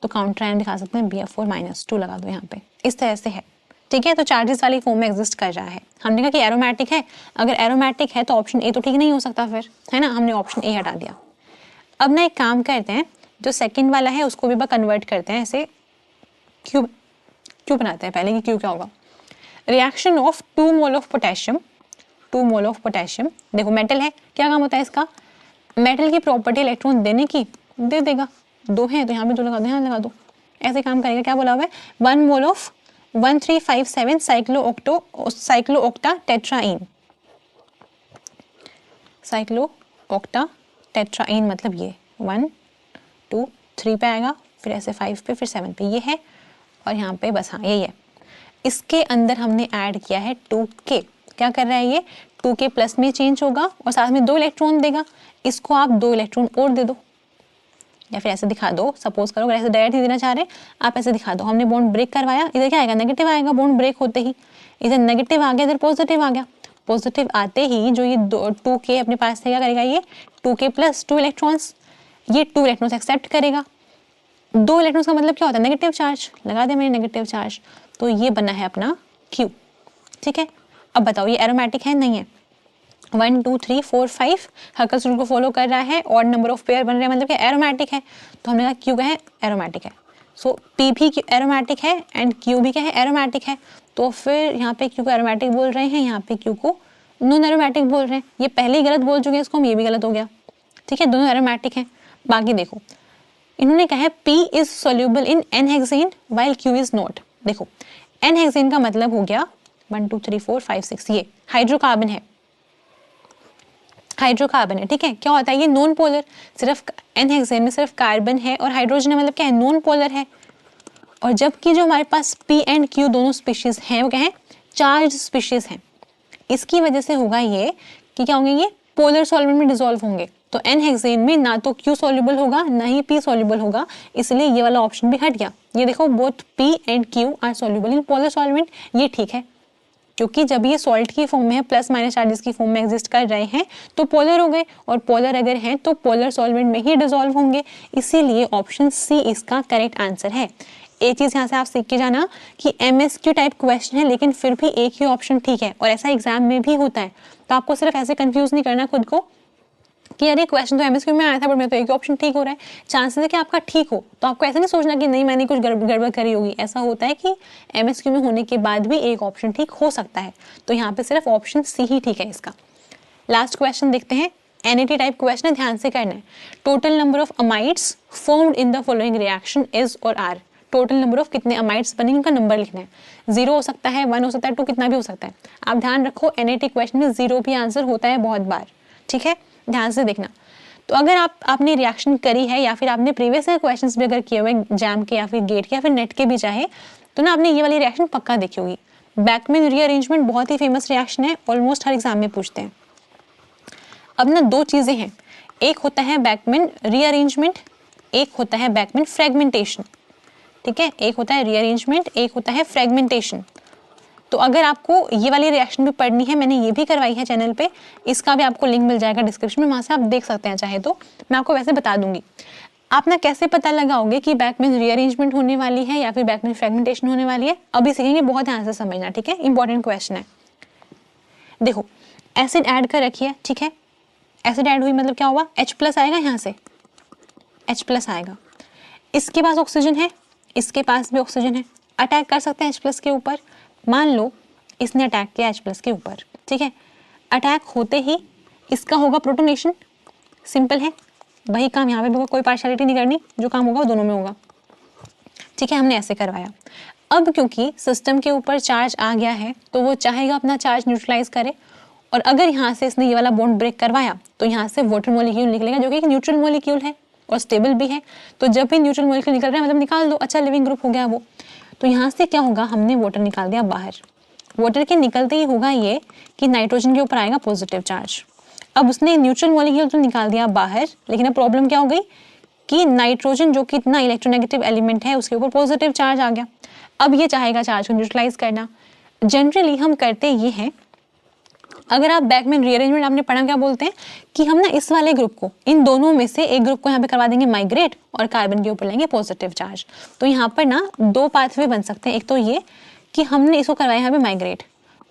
तो काउंटर आयन दिखा सकते हैं BF4 -2 लगा दो यहाँ पे, इस तरह से है, ठीक है। तो चार्जेस वाली फॉर्म में एग्जिस्ट कर रहा है। हमने कहा कि एरोमेटिक है, अगर एरोमेटिक है तो ऑप्शन ए तो ठीक नहीं हो सकता फिर, है ना, हमने ऑप्शन ए हटा दिया। अब ना एक काम करते हैं, जो सेकंड वाला है उसको भी कन्वर्ट करते हैं, ऐसे क्यूब क्यों बनाते हैं पहले कि क्यों क्या होगा। Reaction of 2 mole of potassium, 2 mole of potassium, देखो मेटल है, क्या काम होता है इसका? मेटल की प्रॉपर्टी इलेक्ट्रॉन देने की, दे देगा, 2 है तो यहाँ पे 2 लगा दो, यहाँ लगा दो, ऐसे काम करेगा। क्या बोला हुआ है? 1 mole of 1357 cyclooctatetrayne, cyclooctatetrayne मतलब ये 1 2 3 पे आएगा, फिर ऐसे 5 पे, फिर 7 पे, ये है और यहाँ पे बस हाँ यही है। इसके अंदर हमने ऐड किया है 2k, क्या कर रहा है ये? 2k प्लस में चेंज होगा और साथ में 2 इलेक्ट्रॉन देगा, इसको आप 2 इलेक्ट्रॉन और दे दो, या फिर ऐसे दिखा दो, सपोज करो अगर ऐसे डायरेक्ट ही देना चाह रहे हैं आप ऐसे दिखा दो। हमने बॉन्ड ब्रेक करवाया, इधर क्या आएगा? नेगेटिव आएगा, बॉन्ड ब्रेक होते ही इधर नेगेटिव आ गया, इधर पॉजिटिव आ गया। पॉजिटिव आते ही जो ये 2k अपने पास से क्या करेगा? ये 2k प्लस 2 इलेक्ट्रॉन्स, ये 2 इलेक्ट्रॉन्स एक्सेप्ट करेगा। 2 इलेक्ट्रॉन्स का मतलब क्या होता है? नेगेटिव चार्ज, लगा दे मैंने नेगेटिव चार्ज, तो ये बना है अपना Q, ठीक है। अब बताओ ये एरोमेटिक है? नहीं है। 1 2 3 4 5 हकल्स रूल को फॉलो कर रहा है और नंबर ऑफ पेयर बन रहे हैं, मतलब क्या? एरोमेटिक है। तो हमने कहा क्यू क्या है? एरोमेटिक है। सो P भी एरोमेटिक है एंड Q भी क्या है? एरोमेटिक है। तो फिर यहाँ पे Q को एरोमेटिक बोल रहे हैं, यहाँ पे Q को नॉन एरोमेटिक बोल रहे हैं। ये पहले ही गलत बोल चुके हैं इसको हम, ये भी गलत हो गया, ठीक है। दोनों एरोमेटिक हैं। बाकी देखो इन्होंने कहा है P is soluble in n-hexane while Q is not. देखो N-हेक्सेन का मतलब हो गया 1 2 3 4 5 6, ये हाइड्रोकार्बन है, हाइड्रोकार्बन है, ठीक है। क्या होता है ये? नॉन पोलर, सिर्फ N-हेक्सेन में सिर्फ कार्बन है और हाइड्रोजन है, मतलब क्या है? नॉन पोलर है। और जबकि जो हमारे पास P एंड Q दोनों स्पीशीज हैं वो क्या है? चार्ज स्पीशीज हैं। इसकी वजह से होगा ये कि क्या होंगे? ये पोलर सॉल्वेंट में डिसॉल्व होंगे। तो N-हेक्सेन में ना तो Q सॉल्युबल होगा ना ही P सॉल्युबल होगा, इसलिए ये वाला ऑप्शन भी हट गया। ये देखो both P and Q are soluble in polar solvent, ये ठीक है, क्योंकि जब ये सॉल्ट की फॉर्म में है, प्लस माइनस चार्जेस की फॉर्म में एग्जिस्ट कर रहे हैं तो पोलर हो गए, और पोलर अगर हैं तो पोलर सॉल्वेंट में ही डिसॉल्व होंगे, इसीलिए ऑप्शन सी इसका करेक्ट आंसर है। एक चीज यहाँ से आप सीख के जाना कि MSQ टाइप क्वेश्चन है लेकिन फिर भी एक ही ऑप्शन ठीक है, और ऐसा एग्जाम में भी होता है। तो आपको सिर्फ ऐसे कंफ्यूज नहीं करना खुद को कि अरे क्वेश्चन तो MSQ में आया था पर मेरा तो एक ही ऑप्शन ठीक हो रहा है। चांसेस है कि आपका ठीक हो, तो आपको ऐसा नहीं सोचना कि नहीं मैंने कुछ गड़बड़ करी होगी। ऐसा होता है कि MSQ में होने के बाद भी एक ऑप्शन ठीक हो सकता है। तो यहाँ पे सिर्फ ऑप्शन सी ही ठीक है इसका। लास्ट क्वेश्चन देखते हैं, NAT टाइप क्वेश्चन है, ध्यान से करना है। Total number of amides formed in the following reaction is और आर। टोटल नंबर ऑफ कितने अमाइड्स बने उनका नंबर लिखना है। 0 हो सकता है, 1 हो सकता है, 2, कितना भी हो सकता है। आप ध्यान रखो NAT क्वेश्चन में 0 भी आंसर होता है बहुत बार, ठीक है, ध्यान से देखना। तो अगर आपने रिएक्शन करी है या फिर आपने प्रीवियस क्वेश्चंस भी अगर किए हुए जैम के या फिर गेट के या फिर नेट के भी चाहे, तो ना आपने ये वाली रिएक्शन पक्का देखी होगी। बैकमैन रीअरेंजमेंट बहुत ही फेमस रिएक्शन है, ऑलमोस्ट हर एग्जाम में पूछते हैं। अब ना 2 चीजें हैं, एक होता है बैकमैन रीअरेंजमेंट, एक होता है बैकमैन फ्रेगमेंटेशन, ठीक है। एक होता है रीअरेंजमेंट, एक होता है फ्रेगमेंटेशन। तो अगर आपको ये वाली रिएक्शन भी पढ़नी है, मैंने ये भी करवाई है चैनल पे, इसका भी आपको लिंक मिल जाएगा डिस्क्रिप्शन में, वहां से आप देख सकते हैं चाहे तो। मैं आपको वैसे बता दूंगी। आप ना कैसे पता लगाओगे कि बैकमैन रीअरेंजमेंट होने वाली है या फिर बैकमैन फ्रेगमेंटेशन होने वाली है, अभी सीखेंगे, बहुत ध्यान से समझना, ठीक है, इंपॉर्टेंट क्वेश्चन है। देखो एसिड ऐड कर रखी है, ठीक है, एसिड ऐड हुई मतलब क्या हुआ? H+ आएगा, यहाँ से H+ आएगा। इसके पास ऑक्सीजन है, इसके पास भी ऑक्सीजन है, अटैक कर सकते हैं H+ के ऊपर। मान लो इसने अटैक किया H+ के ऊपर, ठीक है। अटैक होते ही इसका होगा प्रोटोनेशन, सिंपल है, वही काम यहाँ पे भी होगा, कोई पार्शियलिटी नहीं करनी, जो काम होगा वो दोनों में होगा। ठीक है, हमने ऐसे करवाया। अब क्योंकि सिस्टम के ऊपर चार्ज आ गया है तो वो चाहेगा अपना चार्ज न्यूट्रलाइज करे, और अगर यहाँ से इसने ये वाला बॉन्ड ब्रेक करवाया तो यहाँ से वाटर मॉलिक्यूल निकलेगा जो कि एक न्यूट्रल मॉलिक्यूल है और स्टेबल भी है। तो जब भी न्यूट्रल मॉलिक्यूल निकल रहा है मतलब निकाल दो, अच्छा लिविंग ग्रुप हो गया वो। तो यहाँ से क्या होगा, हमने वाटर निकाल दिया बाहर। वाटर के निकलते ही होगा ये कि नाइट्रोजन के ऊपर आएगा पॉजिटिव चार्ज। अब उसने न्यूट्रल मॉलिक्यूल तो निकाल दिया बाहर, लेकिन अब प्रॉब्लम क्या हो गई कि नाइट्रोजन जो कि इतना इलेक्ट्रोनेगेटिव एलिमेंट है उसके ऊपर पॉजिटिव चार्ज आ गया। अब ये चाहेगा चार्ज को न्यूट्रलाइज करना। जनरली हम करते ये हैं, अगर आप बैकमैन रीअरेंजमेंट आपने पढ़ा, क्या बोलते हैं कि हम ना इस वाले ग्रुप को, इन दोनों में से एक ग्रुप को यहाँ पे करवा देंगे माइग्रेट और कार्बन के ऊपर लेंगे पॉजिटिव चार्ज। तो यहाँ पर ना दो पाथवे बन सकते हैं। एक तो ये कि हमने इसको करवाया यहाँ पे माइग्रेट,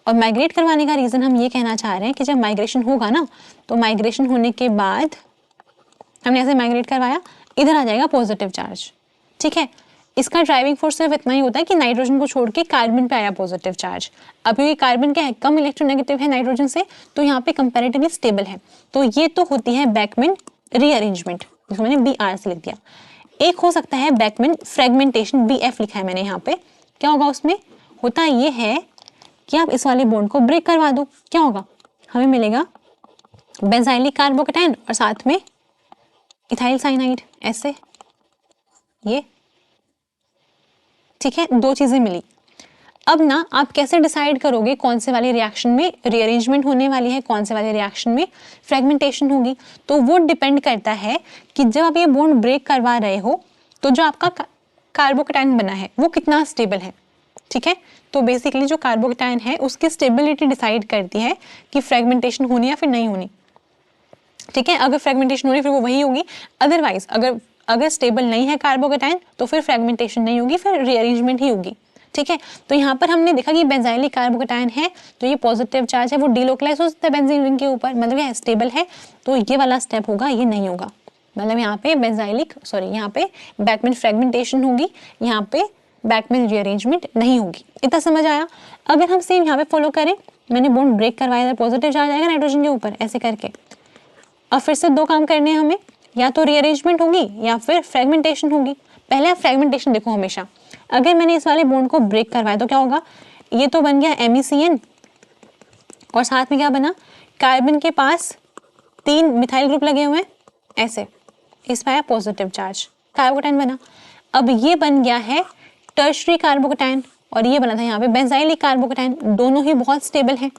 और माइग्रेट करवाने का रीज़न हम ये कहना चाह रहे हैं कि जब माइग्रेशन होगा ना, तो माइग्रेशन होने के बाद हमने ऐसे माइग्रेट करवाया, इधर आ जाएगा पॉजिटिव चार्ज। ठीक है, इसका ड्राइविंग फोर्स सिर्फ इतना ही होता है कि नाइट्रोजन को छोड़ के कार्बन पे आया पॉजिटिव चार्ज। अब ये कार्बन क्या है, कम इलेक्ट्रोनेगेटिव है नाइट्रोजन से, तो यहाँ पे कंपैरेटिवली स्टेबल है। तो ये तो होती है बैकमैन रीअरेंजमेंट, जिसको मैंने BR से लिख दिया। एक हो सकता है बैकमैन फ्रेगमेंटेशन, BF लिखा है मैंने यहाँ पे। क्या होगा उसमें, होता ये है कि आप इस वाले बॉन्ड को ब्रेक करवा दो, क्या होगा, हमें मिलेगा बेंजाइलिक कार्बोकेटाइन और साथ में इथाइल साइनाइड, ऐसे ये। ठीक है, दो चीजें मिली। अब ना आप कैसे डिसाइड करोगे कौन से वाले रिएक्शन में रीअरेंजमेंट होने वाली है, कौन से वाले रिएक्शन में फ्रेगमेंटेशन होगी, तो वो डिपेंड करता है कि जब आप ये बॉन्ड ब्रेक करवा रहे हो तो जो आपका कार्बोकेटाइन बना है वो कितना स्टेबल है। ठीक है, तो बेसिकली जो कार्बोकेटाइन है उसकी स्टेबिलिटी डिसाइड करती है कि फ्रेगमेंटेशन होनी या फिर नहीं होनी। ठीक है, अगर फ्रेगमेंटेशन हो रही फिर वो वही होगी, अदरवाइज अगर स्टेबल नहीं है कार्बोकेटाइन तो फिर फ्रेगमेंटेशन नहीं होगी, फिर रीअरेंजमेंट ही होगी। ठीक है, तो यहाँ पर हमने देखा कि बेंजाइलिक कार्बोकेटाइन है तो ये पॉजिटिव चार्ज है, वो डिलोकलाइज हो सकता है बेंजीन रिंग के ऊपर, मतलब ये स्टेबल है, तो ये वाला स्टेप होगा, ये नहीं होगा। मतलब यहाँ पे यहाँ पे बैकमैन फ्रेगमेंटेशन होगी, यहाँ पे बैकमैन रीअरेंजमेंट नहीं होगी। इतना समझ आया। अगर हम सेम यहाँ पे फॉलो करें, मैंने बॉन्ड ब्रेक करवाया, पॉजिटिव चार्ज आएगा नाइट्रोजन के ऊपर ऐसे करके। अब फिर से दो काम करने हैं हमें, या तो रीअरेंजमेंट होगी या फिर फ्रेगमेंटेशन होगी। पहले आप फ्रेगमेंटेशन देखो हमेशा। अगर मैंने इस वाले बॉन्ड को ब्रेक करवाया तो क्या होगा, ये तो बन गया MECN और साथ में क्या बना, कार्बन के पास 3 मिथाइल ग्रुप लगे हुए हैं ऐसे, इस पर आया पॉजिटिव चार्ज, कार्बोकेटाइन बना। अब ये बन गया है टर्शरी कार्बोकेटाइन और ये बना था यहाँ पे बेंजाइलिक कार्बोकेटाइन, दोनों ही बहुत स्टेबल हैं,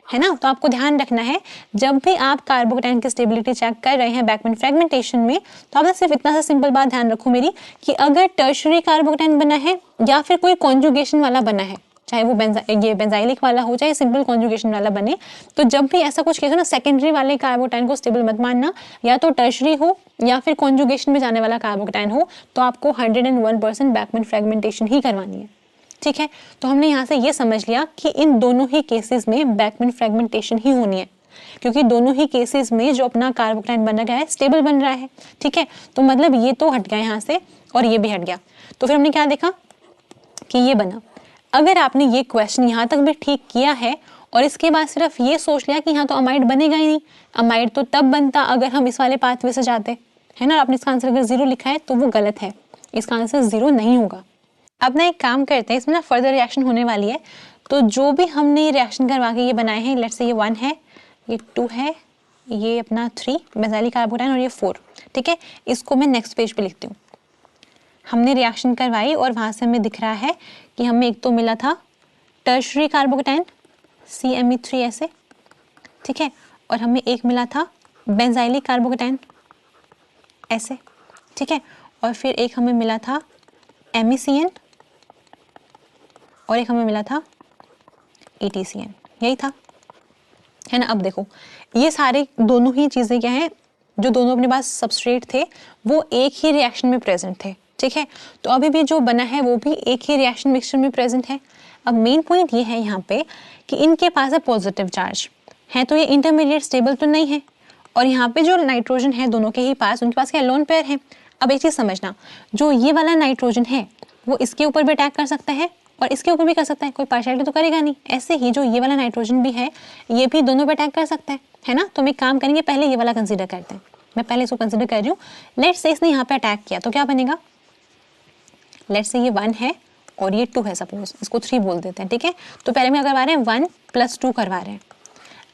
है ना। तो आपको ध्यान रखना है जब भी आप कार्बोकेटाइन की स्टेबिलिटी चेक कर रहे हैं बैकमैन फ्रेगमेंटेशन में, तो आप सिर्फ इतना सा सिंपल बात ध्यान रखो मेरी, कि अगर टर्शरी कार्बोकेटाइन बना है या फिर कोई कॉन्जुगेशन वाला बना है, चाहे वो ये बेंजाइलिक वाला हो चाहे सिंपल कॉन्जुगेशन वाला बने, तो जब भी ऐसा कुछ केस हो ना, सेकेंडरी वाले कार्बोकेटाइन को स्टेबल मत मानना, या तो टर्शरी हो या फिर कॉन्जुगेशन में जाने वाला कार्बोकेटाइन हो, तो आपको 101% बैकमैन फ्रेगमेंटेशन ही करवानी है। ठीक है, तो हमने यहाँ से ये समझ लिया कि इन दोनों ही केसेस में बैकमैन फ्रेगमेंटेशन ही होनी है, क्योंकि दोनों ही केसेस में जो अपना कार्बोकेटाइन बन गया है स्टेबल बन रहा है। ठीक है, तो मतलब ये तो हट गया यहाँ से और ये भी हट गया। तो फिर हमने क्या देखा कि ये बना। अगर आपने ये क्वेश्चन यहाँ तक भी ठीक किया है और इसके बाद सिर्फ ये सोच लिया कि यहाँ तो अमाइड बनेगा ही नहीं, अमाइड तो तब बनता अगर हम इस वाले पाथवे से जाते, है ना, आपने इसका आंसर अगर 0 लिखा है तो वो गलत है, इसका आंसर 0 नहीं होगा। अब ना एक काम करते हैं, इसमें ना फर्दर रिएक्शन होने वाली है, तो जो भी हमने ये रिएक्शन करवा के ये बनाए हैं, लेट्स से ये 1 है, ये 2 है, ये अपना 3 बेंजाइलिक कार्बोकेटाइन और ये 4। ठीक है, इसको मैं नेक्स्ट पेज पे लिखती हूँ। हमने रिएक्शन करवाई और वहाँ से हमें दिख रहा है कि हमें एक तो मिला था टर्शरी कार्बोकेटाइन CMe3 ऐसे, ठीक है, और हमें एक मिला था बेंजाइलिक कार्बोकेटाइन ऐसे, ठीक है, और फिर एक हमें मिला था MECN और एक हमें मिला था ETCN, यही था, है ना। अब देखो ये सारे दोनों ही चीज़ें क्या हैं, जो दोनों अपने पास सबस्ट्रेट थे वो एक ही रिएक्शन में प्रेजेंट थे। ठीक है, तो अभी भी जो बना है वो भी एक ही रिएक्शन मिक्सचर में प्रेजेंट है। अब मेन पॉइंट ये है यहाँ पे कि इनके पास है पॉजिटिव चार्ज है, तो ये इंटरमीडिएट स्टेबल तो नहीं है, और यहाँ पे जो नाइट्रोजन है दोनों के ही पास, उनके पास क्या लोन पेयर है। अब एक चीज़ समझना, जो ये वाला नाइट्रोजन है वो इसके ऊपर भी अटैक कर सकता है और इसके ऊपर भी कर सकता है, कोई पार्शियलिटी तो करेगा नहीं। ऐसे ही जो ये वाला नाइट्रोजन भी है ये भी दोनों पे अटैक कर सकता है ना। तो हम एक काम करेंगे, पहले ये वाला कंसीडर करते हैं। मैं पहले इसको कंसीडर कर रही हूँ। लेट्स से इसने यहाँ पे अटैक किया तो क्या बनेगा, लेट्स से ये 1 है और ये 2 है, सपोज इसको 3 बोल देते हैं, ठीक है। तो पहले में करवा रहे हैं 1 + 2 करवा रहे हैं।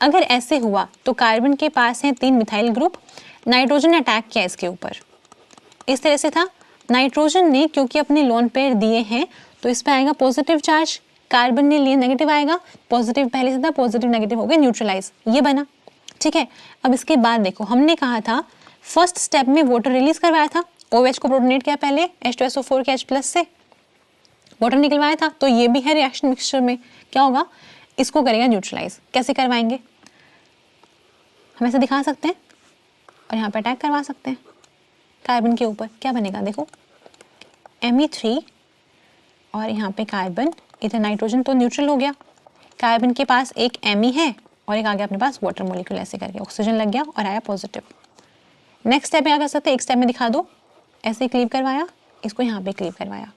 अगर ऐसे हुआ तो कार्बन के पास है 3 मिथाइल ग्रुप, नाइट्रोजन ने अटैक किया इसके ऊपर, इस तरह से था। नाइट्रोजन ने क्योंकि अपने लोन पेयर दिए हैं तो इस पर आएगा पॉजिटिव चार्ज, कार्बन ने लिए नेगेटिव आएगा, पॉजिटिव पहले से था, पॉजिटिव नेगेटिव हो गया न्यूट्रलाइज, ये बना, ठीक है। अब इसके बाद देखो हमने कहा था फर्स्ट स्टेप में वाटर रिलीज करवाया था, OH को प्रोटोनेट किया पहले H2SO4 के H+ से वाटर निकलवाया था, तो ये भी है रिएक्शन मिक्सचर में, क्या होगा, इसको करेगा न्यूट्रलाइज। कैसे करवाएंगे, हम ऐसे दिखा सकते हैं और यहाँ पे अटैक करवा सकते हैं कार्बन के ऊपर। क्या बनेगा देखो, Me3 और यहाँ पे कार्बन, इधर नाइट्रोजन तो न्यूट्रल हो गया, कार्बन के पास एक Me है और एक आ गया अपने पास वाटर मॉलिक्यूल, ऐसे करके ऑक्सीजन लग गया और आया पॉजिटिव। नेक्स्ट स्टेप में क्या कर सकते हैं, एक स्टेप में दिखा दो, ऐसे क्लीव करवाया, इसको यहाँ पे क्लीव करवाया,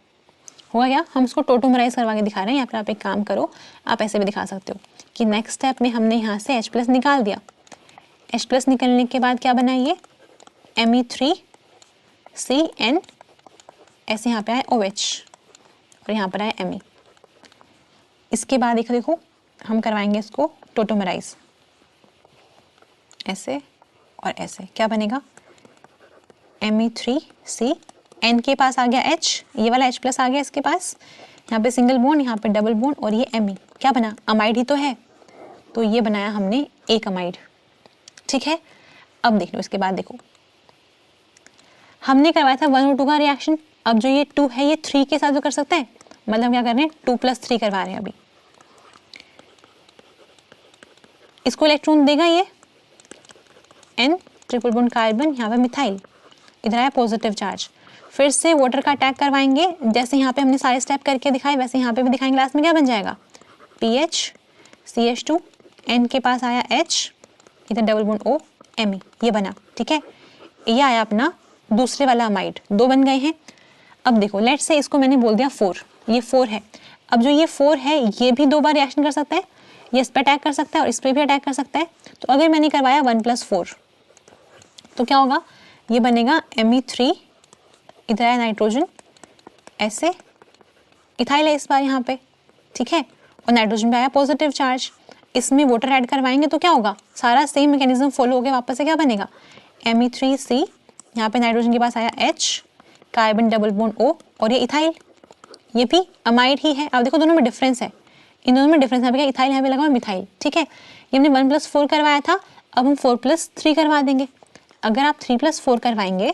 हुआ क्या, हम उसको टोटोमराइज करवा के दिखा रहे हैं। या फिर आप एक काम करो, आप ऐसे भी दिखा सकते हो कि नेक्स्ट स्टेप में हमने यहाँ से H+ निकाल दिया, H+ निकलने के बाद क्या बना ये Me3CN, ऐसे यहाँ पे आए OH और यहाँ पर आए Me। इसके बाद देखो हम करवाएंगे इसको टोटोमराइज, ऐसे और ऐसे, क्या बनेगा Me3C, N के पास आ गया H, ये वाला H+ आ गया इसके पास, यहाँ पे सिंगल बॉन्ड, यहाँ पे डबल बॉन्ड और ये Me, क्या बना, अमाइड ही तो है, तो ये बनाया हमने एक अमाइड, ठीक है। अब देख लो इसके बाद देखो हमने करवाया था 1 और 2 का रिएक्शन, अब जो ये 2 है ये 3 के साथ जो कर सकते हैं, मतलब क्या कर रहे हैं 2 + 3 करवा रहे हैं। अभी इसको इलेक्ट्रॉन देगा ये N ट्रिपल बॉन्ड कार्बन, यहाँ पे मिथाइल, इधर आया पॉजिटिव चार्ज, फिर से वाटर का अटैक करवाएंगे, जैसे यहाँ पे हमने सारे स्टेप करके दिखाए वैसे यहाँ पे भी दिखाएंगे। लास्ट में क्या बन जाएगा PH CH2, N के पास आया H, इधर डबल बॉन्ड O Me, ये बना, ठीक है। ये आया अपना दूसरे वाला अमाइड, 2 बन गए हैं। अब देखो लेट्स से इसको मैंने बोल दिया 4, ये 4 है। अब जो ये 4 है ये भी 2 बार रिएक्शन कर सकता है, ये इस पर अटैक कर सकता है और इस पर भी अटैक कर सकता है। तो अगर मैंने करवाया 1 + 4 तो क्या होगा, ये बनेगा Me3, इधर आया नाइट्रोजन, ऐसे इथाइल है इस बार यहाँ पे, ठीक है, और नाइट्रोजन पे आया पॉजिटिव चार्ज, इसमें वाटर ऐड करवाएंगे तो क्या होगा, सारा सेम मैकेनिज्म फॉलो हो गया, वापस से क्या बनेगा Me3C, यहाँ पे नाइट्रोजन के पास आया H, carbon double bond O और ये इथाइल, ये भी अमाइड ही है। अब देखो दोनों में डिफरेंस है, इन दोनों में डिफरेंस है, इथाइल यहाँ पे लगा और मिथाइल, ठीक है। ये हमने 1 + 4 करवाया था, अब हम 4 + 3 करवा देंगे। अगर आप 3 + 4 करवाएंगे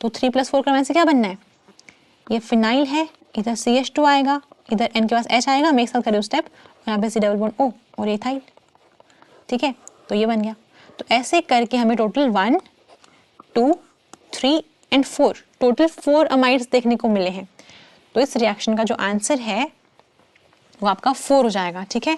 तो 3 + 4 करवाने से क्या बनना है, ये फिनाइल है, इधर CH2 आएगा, इधर N के पास H आएगा, मैं एक साथ करूँ स्टेप, यहाँ पे C डबल बॉन्ड O और ये इथाइल, ठीक है, तो ये बन गया। तो ऐसे करके हमें टोटल 1 2 3 एंड 4 टोटल 4 अमाइड्स देखने को मिले हैं। तो इस रिएक्शन का जो आंसर है वो आपका 4 हो जाएगा, ठीक है।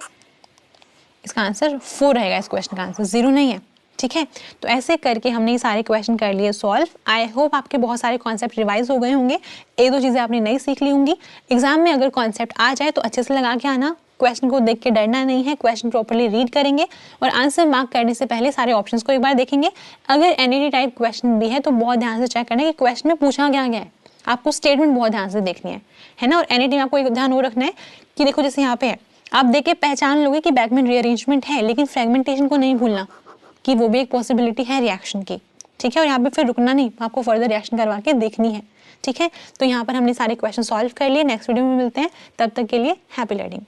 इसका आंसर 4 रहेगा, इस क्वेश्चन का आंसर 0 नहीं है, ठीक है। तो ऐसे करके हमने ये सारे क्वेश्चन कर लिए सॉल्व। आई होप आपके बहुत सारे कॉन्सेप्ट रिवाइज हो गए होंगे, 1-2 चीज़ें आपने नई सीख ली होंगी। एग्जाम में अगर कॉन्सेप्ट आ जाए तो अच्छे से लगा के आना, क्वेश्चन को देख के डरना नहीं है, क्वेश्चन प्रॉपर्ली रीड करेंगे और आंसर मार्क करने से पहले सारे ऑप्शंस को एक बार देखेंगे। अगर NET टाइप क्वेश्चन भी है तो बहुत ध्यान से चेक करना कि क्वेश्चन में पूछा क्या गया है, आपको स्टेटमेंट बहुत ध्यान से देखनी है ना। और NET में आपको एक ध्यान वो रखना है कि देखो जैसे यहाँ पे है, आप देख के पहचान लोगे कि बैकमेन रीअरेंजमेंट है, लेकिन फ्रेगमेंटेशन को नहीं भूलना कि वो भी एक पॉसिबिलिटी है रिएक्शन की, ठीक है। और यहाँ पे फिर रुकना नहीं, आपको फर्दर रिएक्शन करवा के देखनी है, ठीक है। तो यहाँ पर हमने सारे क्वेश्चन सॉल्व कर लिए। नेक्स्ट वीडियो में मिलते हैं, तब तक के लिए हैप्पी लर्निंग।